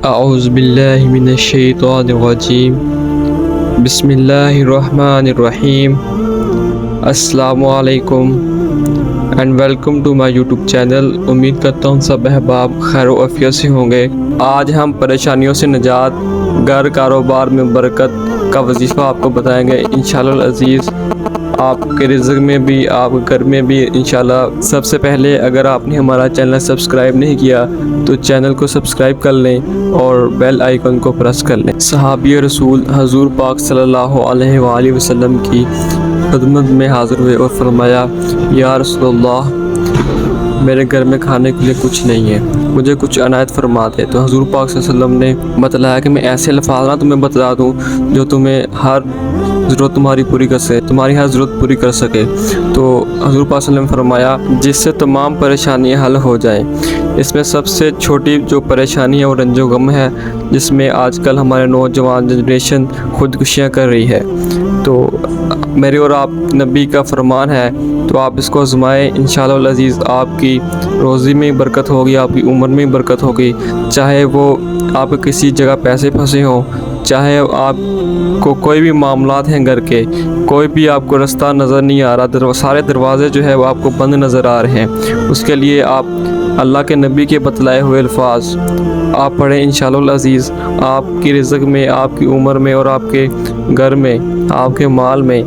اعوذ باللہ من الشیطان الرجیم بسم اللہ الرحمن الرحیم السلام علیکم and welcome to my YouTube channel. امید کرتا ہوں سب احباب خیر و عافیت سے ہوں گے۔ آج ہم پریشانیوں سے نجات، گھر کاروبار میں برکت کا وظیفہ آپ کو بتائیں گے انشاءاللہ العزیز۔ آپ کے رزق میں بھی، آپ کے گھر میں بھی انشاءاللہ۔ سب سے پہلے اگر آپ نے ہمارا چینل سبسکرائب نہیں کیا تو چینل کو سبسکرائب کر لیں اور بیل آئیکن کو پریس کر لیں۔ صحابی رسول حضور پاک صلی اللہ علیہ وآلہ وسلم کی خدمت میں حاضر ہوئے اور فرمایا، یا رسول اللہ، میرے گھر میں کھانے کے لیے کچھ نہیں ہے، مجھے کچھ عنایت فرما دے۔ تو حضور پاک صلی اللہ علیہ وسلم نے بتلایا کہ میں ایسے الفاظ نہ تمہیں بتلا دوں جو تمہیں ہر ضرورت تمہاری پوری کر سکے، تمہاری ہر ضرورت پوری کر سکے۔ تو حضور پاک صلی اللہ علیہ وسلم نے فرمایا، جس سے تمام پریشانیاں حل ہو جائیں۔ اس میں سب سے چھوٹی جو پریشانی ہے وہ رنج و غم ہے، جس میں آج کل ہمارے نوجوان جنریشن خودکشیاں کر رہی ہے۔ تو میرے اور آپ نبی کا فرمان ہے، تو آپ اس کو آزمائیں انشاءاللہ العزیز۔ آپ کی روزی میں برکت ہوگی، آپ کی عمر میں برکت ہوگی، چاہے وہ آپ کسی جگہ پیسے پھنسے ہوں، چاہے آپ کو کوئی بھی معاملات ہیں گھر کے، کوئی بھی آپ کو رستہ نظر نہیں آ رہا، سارے دروازے جو ہے وہ آپ کو بند نظر آ رہے ہیں، اس کے لیے آپ اللہ کے نبی کے بتلائے ہوئے الفاظ آپ پڑھیں انشاءاللہ العزیز۔ آپ کی رزق میں، آپ کی عمر میں اور آپ کے گھر میں، آپ کے مال میں،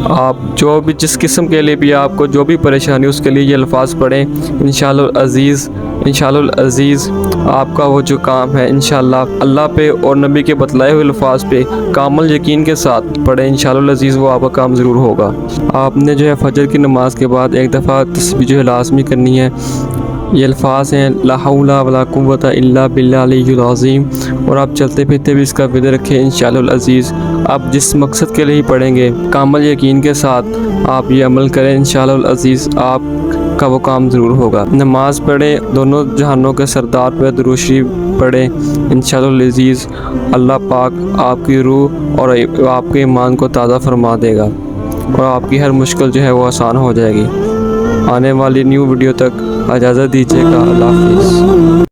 آپ جو بھی جس قسم کے لیے بھی آپ کو جو بھی پریشانی، اس کے لیے یہ الفاظ پڑھیں انشاءاللہ العزیز۔ انشاءاللہ العزیز آپ کا وہ جو کام ہے انشاءاللہ اللہ پہ اور نبی کے بتلائے ہوئے الفاظ پہ کامل یقین کے ساتھ پڑھیں انشاءاللہ العزیز، وہ آپ کا کام ضرور ہوگا۔ آپ نے جو ہے فجر کی نماز کے بعد ایک دفعہ تسبیح جو ہے لازمی کرنی ہے۔ یہ الفاظ ہیں، لا حول ولا قوت الا باللہ العلی العظیم، اور آپ چلتے پھرتے بھی اس کا ورد رکھیں انشاءاللہ العزیز۔ آپ جس مقصد کے لیے پڑھیں گے کامل یقین کے ساتھ آپ یہ عمل کریں انشاءاللہ العزیز، آپ کا وہ کام ضرور ہوگا۔ نماز پڑھیں، دونوں جہانوں کے سردار پہ درود شریف پڑھیں انشاءاللہ العزیز۔ اللہ پاک آپ کی روح اور آپ کے ایمان کو تازہ فرما دے گا اور آپ کی ہر مشکل جو ہے وہ آسان ہو جائے گی۔ آنے والی نیو ویڈیو تک اجازت دیجیے گا۔ اللہ حافظ۔